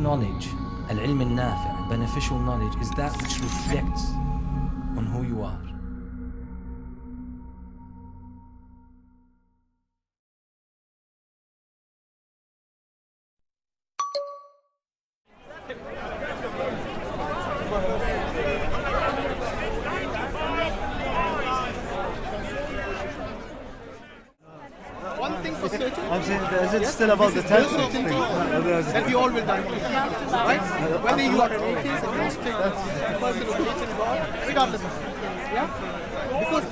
knowledge, al-ilm al-nafi', beneficial knowledge, is that which reflects on who you are. One thing for certain. I'm saying, is it still about the tenth? That we all will die, right? Whether you are an atheist, agnostic, a person who believes in God, regardless of it. Yeah? Because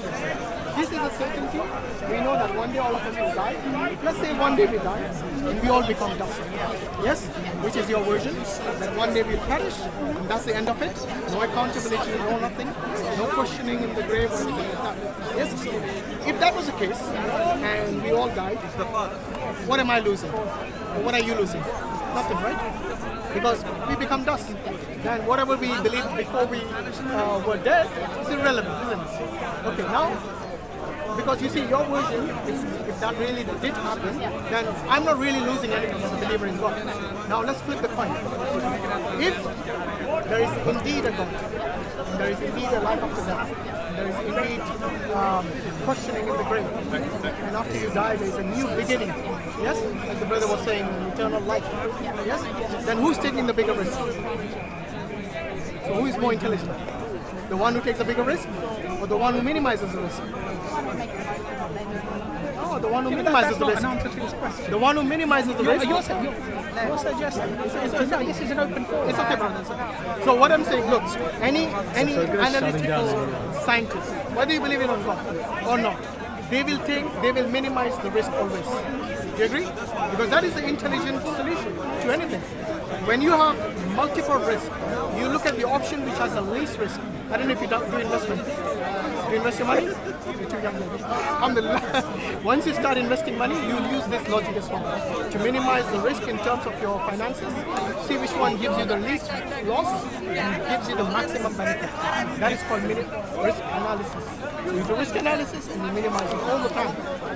this is a certainty. We know that one day all of us will die. Let's say one day we die and we all become dust. Yes? Which is your version. That one day we'll perish and that's the end of it. No accountability, no nothing. No questioning in the grave or anything like that. Yes? If that was the case and we all died, what am I losing? Or what are you losing? Nothing, right? Because we become dust. Then whatever we believed before we were dead is irrelevant, isn't it? Okay, now, because you see, your version, if that really did happen, then I'm not really losing anything as a believer in God. Now let's flip the coin. If there is indeed a God, and there is indeed a life after death, and there is indeed questioning in the grave, and after you die there is a new beginning, yes? Like the brother was saying, eternal life, yes? Then who's taking the bigger risk? So who is more intelligent? The one who takes a bigger risk, or the one who minimizes the risk? Oh, the one who minimizes the risk. The one who minimizes the risk. You're suggesting. This is an open forum. It's okay, brother. It's okay. So what I'm saying, look, any analytical scientist, whether you believe in God or not, they will minimize the risk always. Do you agree? Because that is the intelligent solution to anything. When you have multiple risks, you look at the option which has the least risk. I don't know if you do investment. Do you invest your money? You're too young. Alhamdulillah. Once you start investing money, you'll use this logic as well to minimize the risk in terms of your finances. See which one gives you the least loss and gives you the maximum benefit. That is called risk analysis. So you do risk analysis and you minimize it all the time.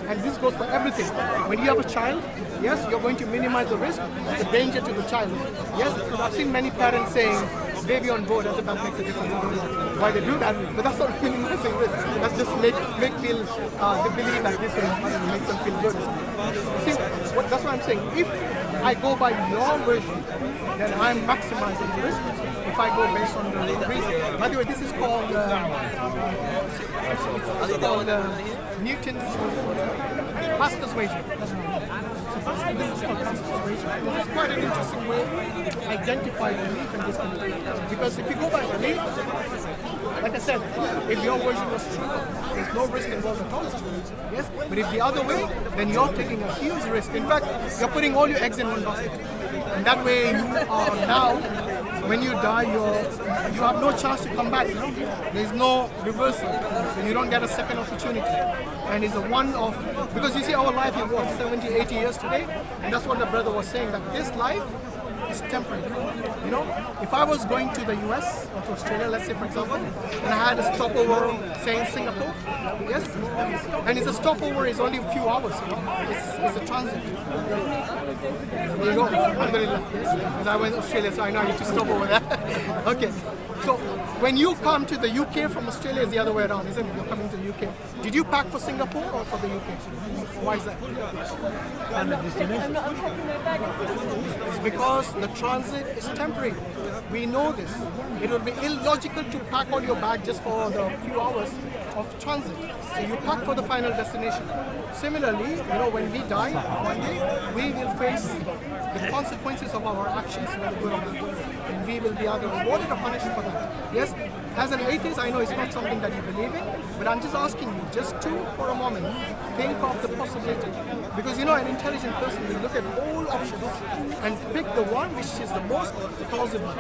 And this goes for everything. When you have a child, yes, you're going to minimize the risk, the danger to the child. Yes, I've seen many parents saying, baby on board, as if that makes a difference. I don't know why they do that, but that's not minimizing risk. That's just make feel they believe like this and make them feel good. See, that's what I'm saying. If I go by your version, then I'm maximizing the risk. If I go based on the reason. By the way, this is called Newton's Pascal's wager. This is called Pascal's wager. This is quite an interesting way to identify belief and disbelief. Because if you go by belief, like I said, if your version was true, there's no risk involved at all. Yes? But if the other way, then you're taking a huge risk. In fact, you're putting all your eggs in one basket. And that way you are now, when you die, you have no chance to come back. There's no reversal. So you don't get a second opportunity. And it's a one-off, because you see our life is what, 70, 80 years today? And that's what the brother was saying, that this life is temporary. You know, if I was going to the US or to Australia, let's say for example, and I had a stopover, say in Singapore, yes, and it's a stopover is only a few hours, you know? It's a transit. There you go. Alhamdulillah. Because I went to Australia, so I know I need to stop over there. Okay. So when you come to the UK from Australia, it's the other way around, isn't it? You're coming to the UK. Did you pack for Singapore or for the UK? Why is that? It's because the transit is temporary. We know this. It would be illogical to pack all your bag just for the few hours of transit. So you pack for the final destination. Similarly, you know, when we die, one day, we will face the consequences of our actions, whether good or bad. And we will be either rewarded or punished for that. Yes? As an atheist, I know it's not something that you believe in, but I'm just asking you, just to, for a moment, think of the possibility. Because, you know, an intelligent person will look at all options and pick the one which is the most plausible.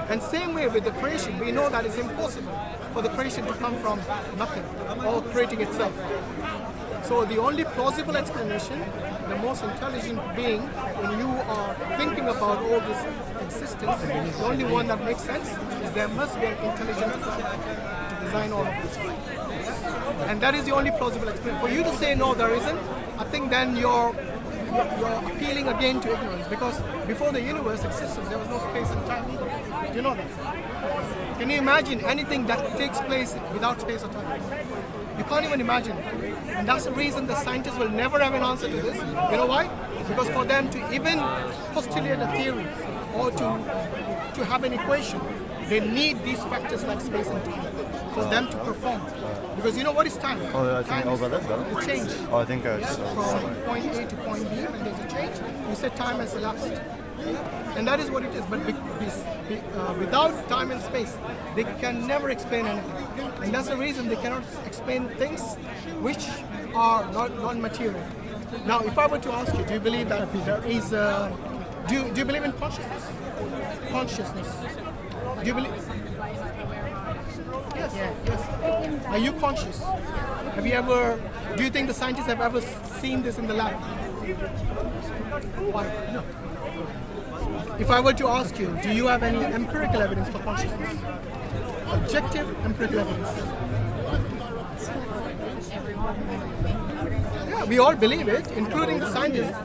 And same way with the creation, we know that it's impossible for the creation to come from nothing or creating itself. So the only plausible explanation, the most intelligent being, when you are thinking about all this existence, the only one that makes sense is there must be an intelligent design to design all of this. And that is the only plausible explanation. For you to say no, there isn't, I think then you're you're appealing again to ignorance, because before the universe existed, there was no space and time either. Do you know that? Can you imagine anything that takes place without space or time? You can't even imagine it. And that's the reason the scientists will never have an answer to this. You know why? Because for them to even postulate a theory or to have an equation, they need these factors like space and time for them to perform. Because you know what is time? Oh, I think Time over is there. the change. Oh, I think From point A to point B, when there's a change, you say time has elapsed. And that is what it is. But without time and space, they can never explain anything. And that's the reason they cannot explain things which are not material. Now, if I were to ask you, do you believe that there is do you believe in consciousness? Consciousness. Do you believe? Yes. Yes. Are you conscious? Have you ever? Do you think the scientists have ever seen this in the lab? Why? No. If I were to ask you, do you have any empirical evidence for consciousness? Objective empirical evidence. Yeah, we all believe it, including the scientists.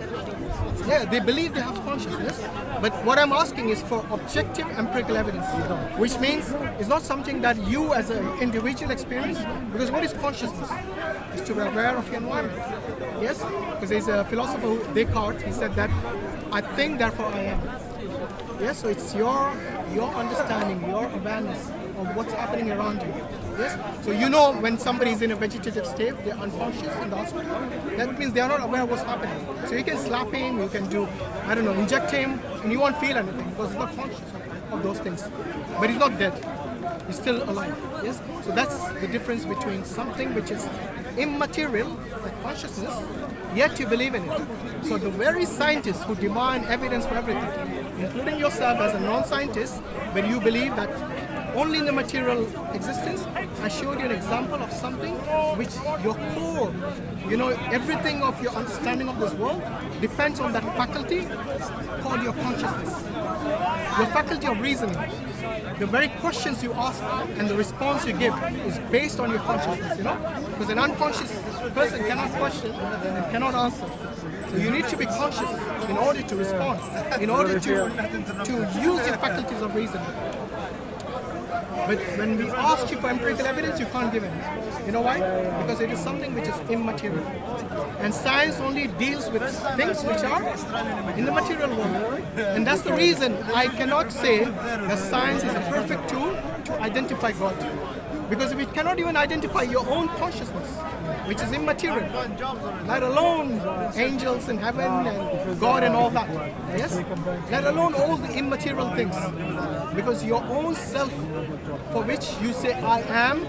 Yeah, they believe they have consciousness, but what I'm asking is for objective empirical evidence, which means it's not something that you as an individual experience, because what is consciousness? It's to be aware of your environment. Yes? Because there's a philosopher, Descartes, he said that, I think, therefore I am. Yes, so it's your understanding, your awareness of what's happening around you. Yes, so you know when somebody is in a vegetative state, they're unconscious in the hospital. That means they are not aware of what's happening. So you can slap him, you can do, I don't know, inject him, and you won't feel anything because he's not conscious of those things. But he's not dead. He's still alive. Yes, so that's the difference between something which is immaterial, like consciousness, yet you believe in it. So the very scientists who demand evidence for everything, including yourself as a non-scientist, where you believe that only in the material existence, I showed you an example of something which your core, you know, everything of your understanding of this world depends on that faculty called your consciousness. Your faculty of reasoning. The very questions you ask and the response you give is based on your consciousness, you know? Because an unconscious person cannot question and cannot answer. So you need to be conscious in order to respond, in order to use your faculties of reasoning. But when we ask you for empirical evidence, you can't give it. You know why? Because it is something which is immaterial. And science only deals with things which are in the material world. And that's the reason I cannot say that science is a perfect tool to identify God. Because if it cannot even identify your own consciousness, which is immaterial, let alone angels in heaven and God and all that, yes? Let alone all the immaterial things. Because your own self, for which you say, I am,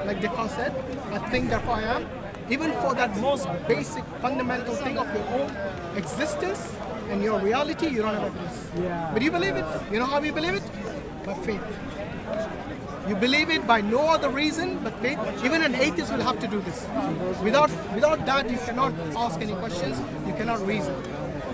like Descartes said, I think therefore I am, even for that most basic fundamental thing of your own existence and your reality, you don't have evidence. But you believe it. You know how we believe it? By faith. You believe it by no other reason but faith. Even an atheist will have to do this. Without that, you cannot ask any questions, you cannot reason.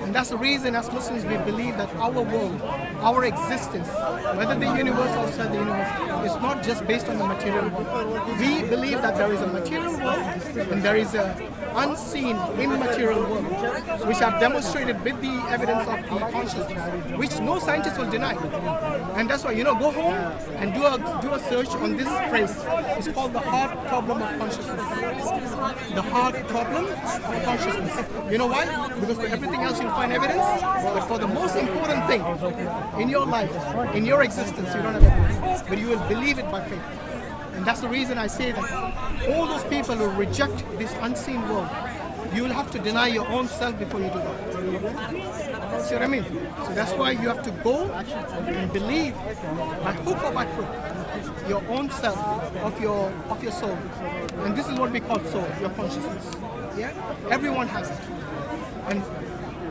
And that's the reason as Muslims we believe that our world, our existence, whether the universe or outside the universe, is not just based on the material world. We believe that there is a material world and there is an unseen, immaterial world, which I've demonstrated with the evidence of the consciousness, which no scientist will deny. And that's why, go home and do a search on this phrase. It's called the hard problem of consciousness. The hard problem of consciousness. You know why? Because for everything else you'll find evidence, but for the most important thing in your life, in your existence, you don't have evidence, but you will believe it by faith. And that's the reason I say that all those people who reject this unseen world, you will have to deny your own self before you do that. See what I mean? So that's why you have to go and believe by hook or by crook your own self of your soul. And this is what we call soul, your consciousness. Yeah? Everyone has it. And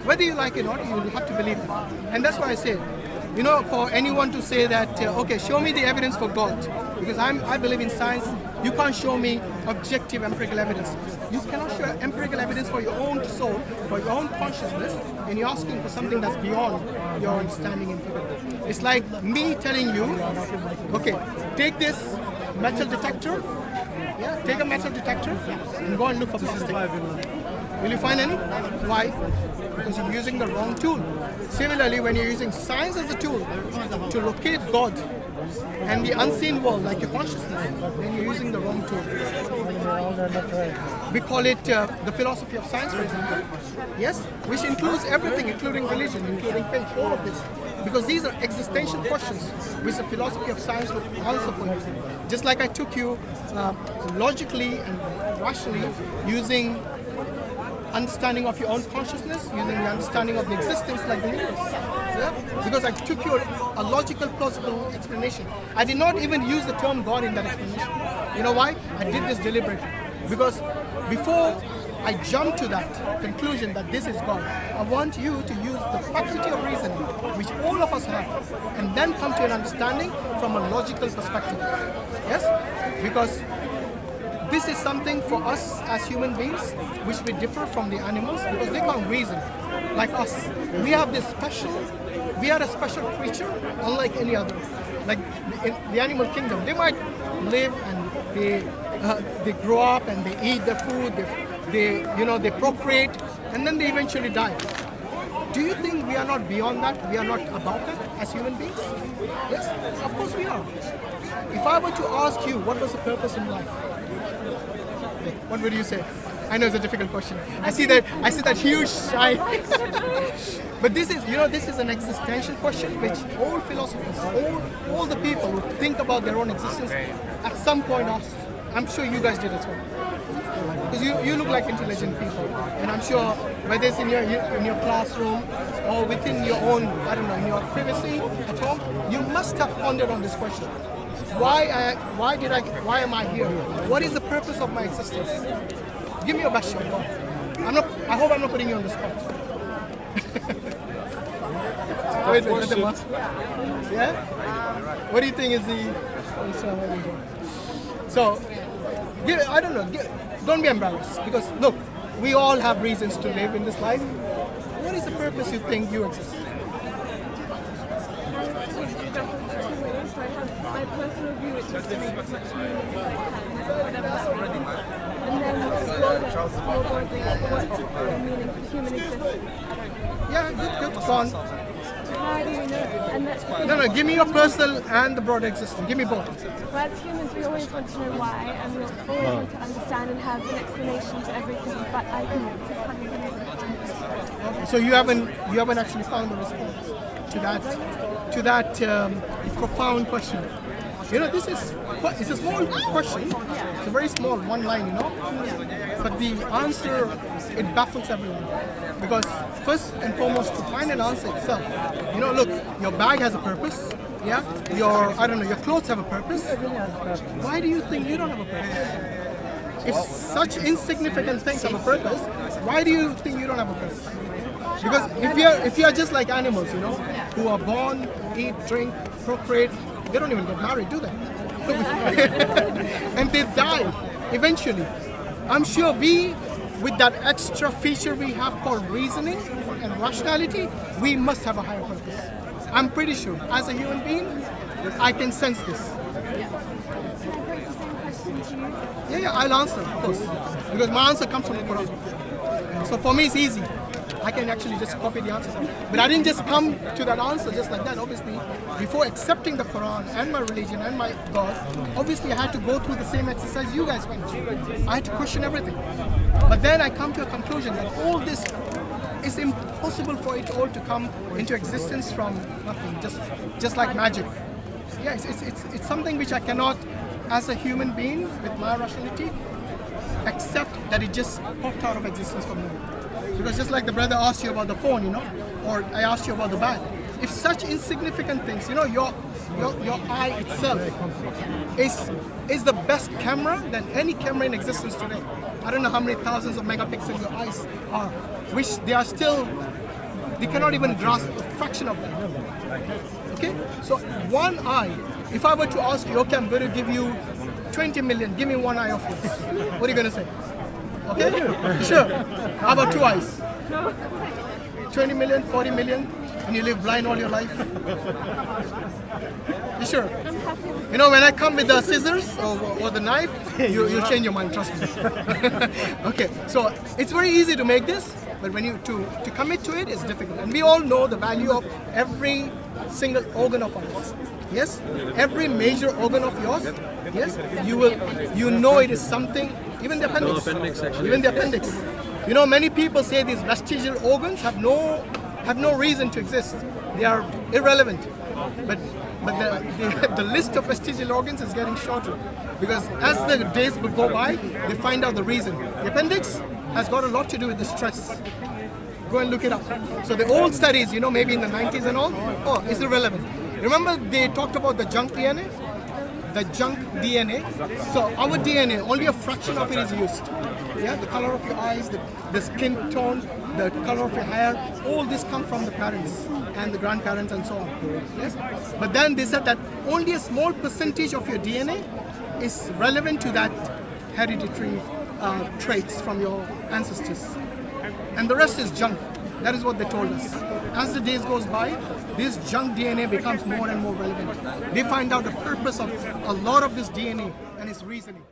whether you like it or not, you will have to believe it. And that's why I say, for anyone to say that, okay, show me the evidence for God, because I believe in science, you can't show me objective empirical evidence. You cannot show empirical evidence for your own soul, for your own consciousness, and you're asking for something that's beyond your understanding and capability. It's like me telling you, okay, take this metal detector, take a metal detector and go and look for plastic. Will you find any? Why? because you're using the wrong tool. Similarly, when you're using science as a tool to locate God and the unseen world, like your consciousness, then you're using the wrong tool. We call it the philosophy of science, for example. Yes, which includes everything, including religion, including faith, all of this. Because these are existential questions which the philosophy of science would answer for you. Just like I took you logically and rationally using understanding of your own consciousness, using the understanding of the existence like the universe. Yeah? Because I took you a logical, plausible explanation. I did not even use the term God in that explanation. You know why? I did this deliberately. Because before I jump to that conclusion that this is God, I want you to use the faculty of reasoning, which all of us have, and then come to an understanding from a logical perspective. Yes? Because this is something for us as human beings, which we differ from the animals, because they can't reason like us. We are a special creature, unlike any other. Like in the animal kingdom, they might live and they grow up and they eat their food, they procreate, and then they eventually die. Do you think we are not beyond that? We are not about that as human beings? Yes, of course we are. If I were to ask you what was the purpose in life, what would you say? I know it's a difficult question. I see that huge shy. But this is an existential question which all philosophers, all the people who think about their own existence at some point asked. I'm sure you guys did as well. Because you look like intelligent people, and I'm sure whether it's in your classroom or within your own, I don't know, in your privacy at home, you must have pondered on this question. Why am I here? What is the purpose of my existence? Give me your best shot. I hope I'm not putting you on the spot. Wait, let them ask. Yeah? What do you think is the... So, I don't know. Don't be embarrassed, because look, we all have reasons to live in this life. What is the purpose you think you exist? My personal view is just to make as much meaning as I can, whatever that means. And then explore that more broadly, what's the meaning for human existence. Yeah, good. Go on. How do we know? And that's the thing. No, give me your personal and the broader existence. Give me both. Well, as humans, we always want to know why, and we always want to understand and have an explanation to everything, but I think just having an explanation. So you haven't actually found the response to that profound question. It's a small question. It's a very small one line, But the answer, it baffles everyone. Because first and foremost, to find an answer itself, look, your bag has a purpose. Yeah, your clothes have a purpose. Why do you think you don't have a purpose? If such insignificant things have a purpose, why do you think you don't have a purpose? Because if you are just like animals, who are born, eat, drink, procreate, they don't even get married, do they? And they die eventually. I'm sure with that extra feature we have called reasoning and rationality, we must have a higher purpose. I'm pretty sure, as a human being, I can sense this. Can I pose the same question to you? Yeah, I'll answer, of course. Because my answer comes from the Quran. So for me, it's easy. I can actually just copy the answer. But I didn't just come to that answer just like that. Obviously, before accepting the Quran and my religion and my God, obviously I had to go through the same exercise you guys went through. I had to question everything. But then I come to a conclusion that all this is impossible for it all to come into existence from nothing, just like magic. Yeah, it's something which I cannot, as a human being with my rationality, accept that it just popped out of existence from nowhere. Because just like the brother asked you about the phone, or I asked you about the bag. If such insignificant things, your eye itself is the best camera than any camera in existence today. I don't know how many thousands of megapixels your eyes are, which they cannot even grasp a fraction of that. Okay? So one eye, if I were to ask you, okay, I'm going to give you 20 million, give me one eye of yours. What are you going to say? Okay? Sure. How about two eyes? 20 million, 40 million, and you live blind all your life? You sure? When I come with the scissors or the knife, you'll change your mind, trust me. Okay, so it's very easy to make this. but when you to commit to it is difficult. And we all know the value of every single organ of ours. Yes, every major organ of yours. Yes, you know it is something. Even the appendix. No appendix, actually. Even the appendix. You know, many people say these vestigial organs have no reason to exist. They are irrelevant. But the list of vestigial organs is getting shorter because as the days go by, they find out the reason. The appendix has got a lot to do with the stress. Go and look it up. So the old studies, you know, maybe in the 90s and all, it's irrelevant. Remember they talked about the junk DNA? The junk DNA. So our DNA, only a fraction of it is used. Yeah, the color of your eyes, the skin tone, the color of your hair, all this come from the parents and the grandparents and so on. Yes, but then they said that only a small percentage of your DNA is relevant to that hereditary traits from your ancestors, and the rest is junk. That is what they told us. As the days goes by, this junk DNA becomes more and more relevant. They find out the purpose of a lot of this DNA and its reasoning.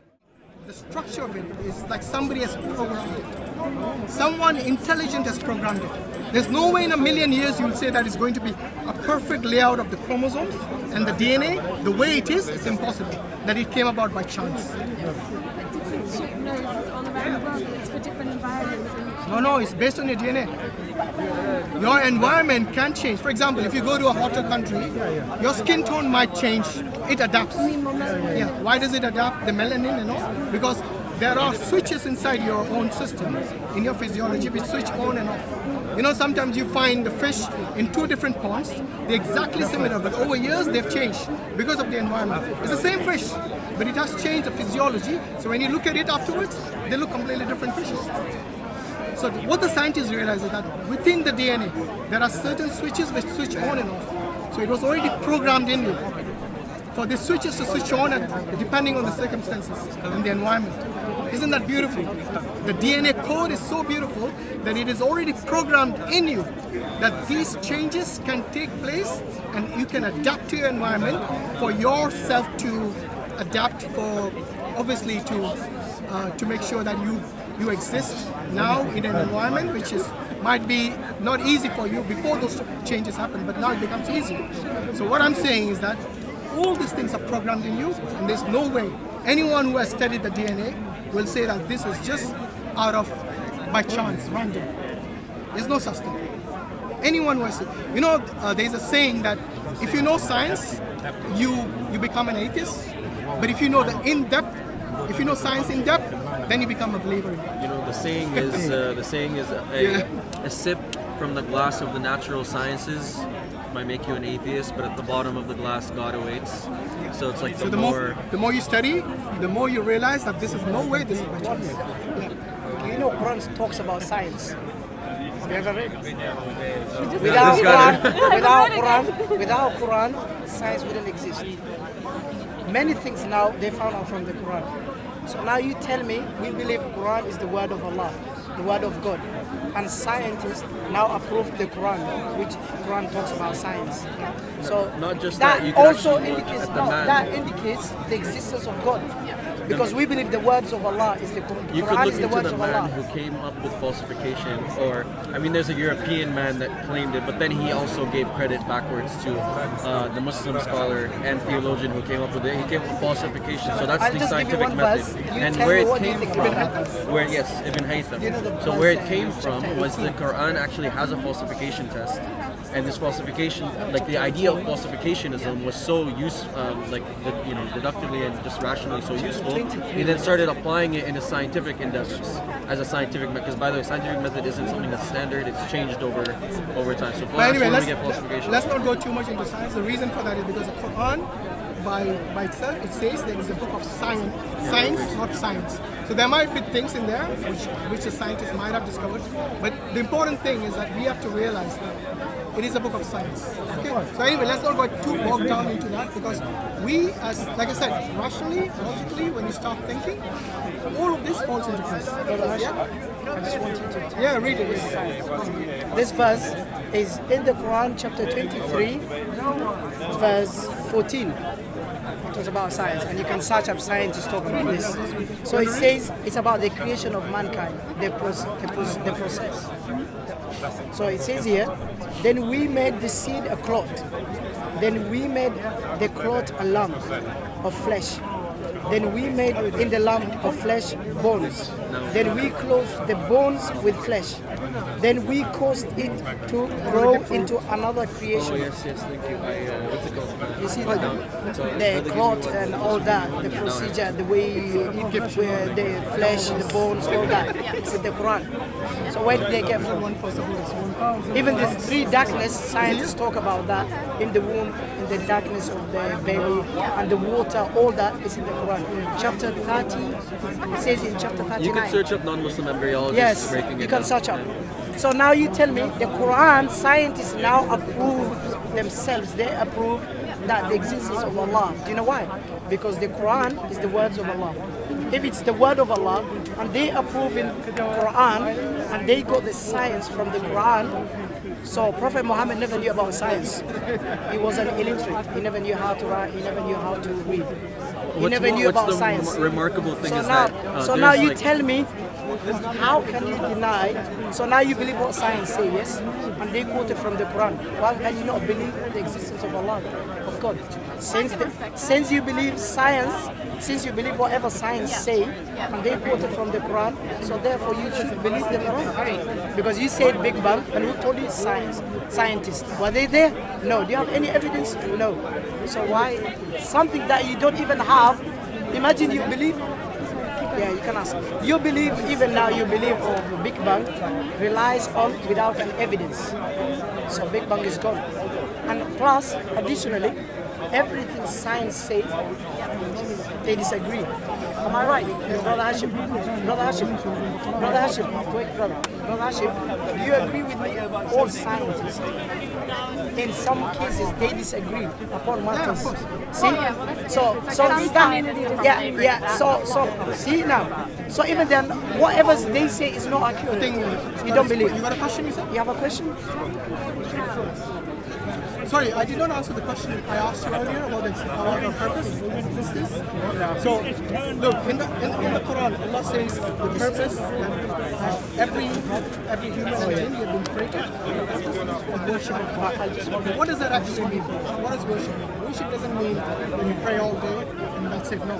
The structure of it is like somebody has programmed it. Someone intelligent has programmed it. There's no way in a million years you'll say that it's going to be a perfect layout of the chromosomes and the DNA. The way it is, it's impossible. That it came about by chance. Different shape noses all around the world, it's for different environments. No, it's based on your DNA. Your environment can change. For example, if you go to a hotter country, your skin tone might change. It adapts. Yeah. Why does it adapt? The melanin and all? Because there are switches inside your own system, in your physiology, which switch on and off. You know, sometimes you find the fish in two different ponds. They're exactly similar, but over years they've changed because of the environment. It's the same fish, but it has changed the physiology. So when you look at it afterwards, they look completely different fishes. So what the scientists realize is that within the DNA, there are certain switches which switch on and off. So it was already programmed in you for the switches to switch on depending on the circumstances and the environment. Isn't that beautiful? The DNA code is so beautiful that it is already programmed in you that these changes can take place and you can adapt to your environment for yourself to adapt for, obviously to make sure that you exist now in an environment which might be not easy for you before those changes happen, but now it becomes easy. So what I'm saying is that all these things are programmed in you, and there's no way anyone who has studied the DNA will say that this is just out of by chance, random. There's no such thing. Anyone who has, you know, there's a saying that if you know science, you become an atheist. But if you know if you know science in depth, then you become a believer. You know, the saying is a sip from the glass of the natural sciences might make you an atheist, but at the bottom of the glass, God awaits. So it's like the more you study, the more you realize that this is no way this is by chance. You know, Quran talks about science. Have you ever read? Without Quran, science wouldn't exist. Many things now they found out from the Quran. So now you tell me we believe Quran is the word of Allah, the word of God, and scientists now approve the Quran, which Quran talks about science. So not just that you can also actually look indicates at the man. that indicates the existence of God, because we believe the words of Allah is the Quran. You could look is the into words the of man Allah. who came up with falsification, or I mean, there's a European man that claimed it, but then he also gave credit backwards to the Muslim scholar and theologian who came up with it. He came up with falsification, so that's I'll the just give you scientific one method. verse. You And tell where me it what you came think from, about that. where yes, Ibn Haytham. You know the So verse where it in came from chapter was the 18. Quran actually has a falsification test. And this falsification, like the idea of falsificationism was so deductively and just rationally so useful. He then started applying it in his scientific endeavors as a scientific method. Because by the way, scientific method isn't something that's standard; it's changed over time. So But anyway, falsification. let's not go too much into science. The reason for that is because the Quran, by itself, it says there is a book of science, not science. So there might be things in there which the scientists might have discovered. But the important thing is that we have to realize that it is a book of science. Okay. So anyway, let's not go too bogged down into that, because we, as like I said, rationally, logically, when you start thinking, all of this falls into place. Yeah? I just want you to Yeah, read it. Yes. This verse is in the Quran, chapter 23, verse 14. It talks about science, and you can search up scientists talk about this. So it says it's about the creation of mankind, the process. So it says here, then we made the seed a clot. Then we made the clot a lump of flesh. Then we made in the lump of flesh bones. Then we clothed the bones with flesh. Then we caused it to grow into another creation. Oh, yes, thank you. What's it called? You see the cloth and all that, the procedure, the way you give the flesh, the bones, all that. It's in the Quran. So where did they get from? Even the three darkness, scientists talk about that. In the womb, in the darkness of the baby, and the water, all that is in the Quran. Chapter 30, it says in chapter 39. You can search up non-Muslim embryologists breaking it you can down. search up. So now you tell me the Quran, scientists now approve themselves, they approve that the existence of Allah. Do you know why? Because the Quran is the words of Allah. If it's the word of Allah and they approve in the Quran and they got the science from the Quran, so Prophet Muhammad never knew about science. He was an illiterate. He never knew how to write. He never knew how to read. He never knew about science. Remarkable thing So is now, that now there's you like- tell me, how can you deny? So now you believe what science says, yes? And they quoted from the Quran. Why can you not believe the existence of Allah, of God? Since you believe science, since you believe whatever science say, and they quoted from the Quran, so therefore you should believe the Quran. Because you said Big Bang, and who told you science? Scientists. Were they there? No. Do you have any evidence? No. So why something that you don't even have? Imagine you believe. Yeah, you can ask. You believe, even now you believe of Big Bang relies on without an evidence. So Big Bang is gone. And plus, additionally, everything science says, they disagree. Am I right? Brother Hashim, wait, Brother Hashim, do you agree with me? All scientists, in some cases, they disagree upon matters. See? So see now. So even then, whatever they say is not accurate. You don't believe. You got a question, you said? You have a question? Sorry, I did not answer the question I asked you earlier about the purpose of existence. So, look, in the Quran, Allah says the purpose that every human and jinn have been created of worship of God. What does that actually mean? What does worship mean? Worship doesn't mean when you pray all day and that's it. No.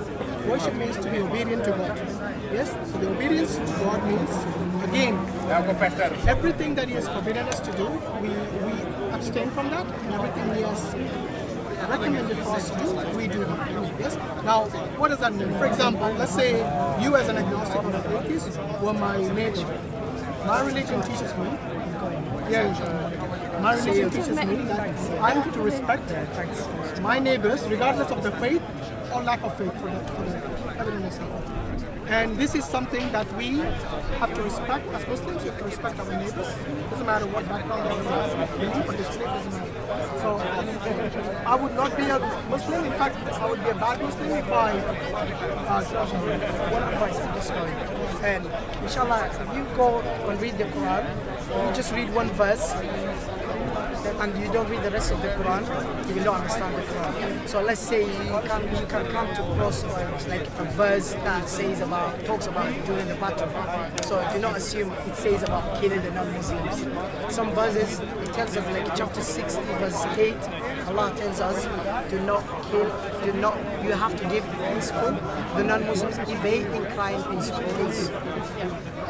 Worship means to be obedient to God. Yes? So the obedience to God means, again, everything that He has forbidden us to do, we abstain from that, and everything He has recommended for us to do, we do that. Yes? Now, what does that mean? For example, let's say you as an agnostic or an atheist were my neighbor. My religion teaches me, my religion teaches me that I have to respect my neighbors regardless of the faith or lack of faith for the other than myself. And this is something that we have to respect as Muslims. We have to respect our neighbors. Doesn't matter what background they have, belief or disbelief, doesn't matter. So I would not be a Muslim. In fact, I would be a bad Muslim if I One advice I'm just going. And inshallah, if you go and read the Quran, you just read one verse, and you don't read the rest of the Quran, you will not understand the Quran. So let's say you can come to cross like a verse that talks about during the battle. So do not assume it says about killing the non-Muslims. Some verses it tells us, like chapter 60 verse 8, Allah tells us do not kill, you have to give peaceful the non-Muslims if they incline peace.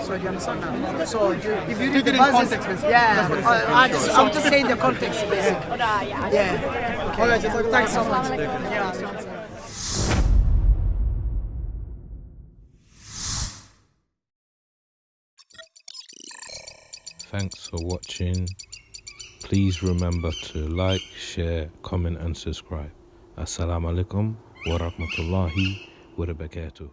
So do you understand now? So if you read the verses, I'm just saying the context basically. Yeah. Okay. Alright, Thanks so much. Yeah. Thanks for watching. Please remember to like, share, comment and subscribe. Assalamu alaikum wa rahmatullahi wa barakatuh.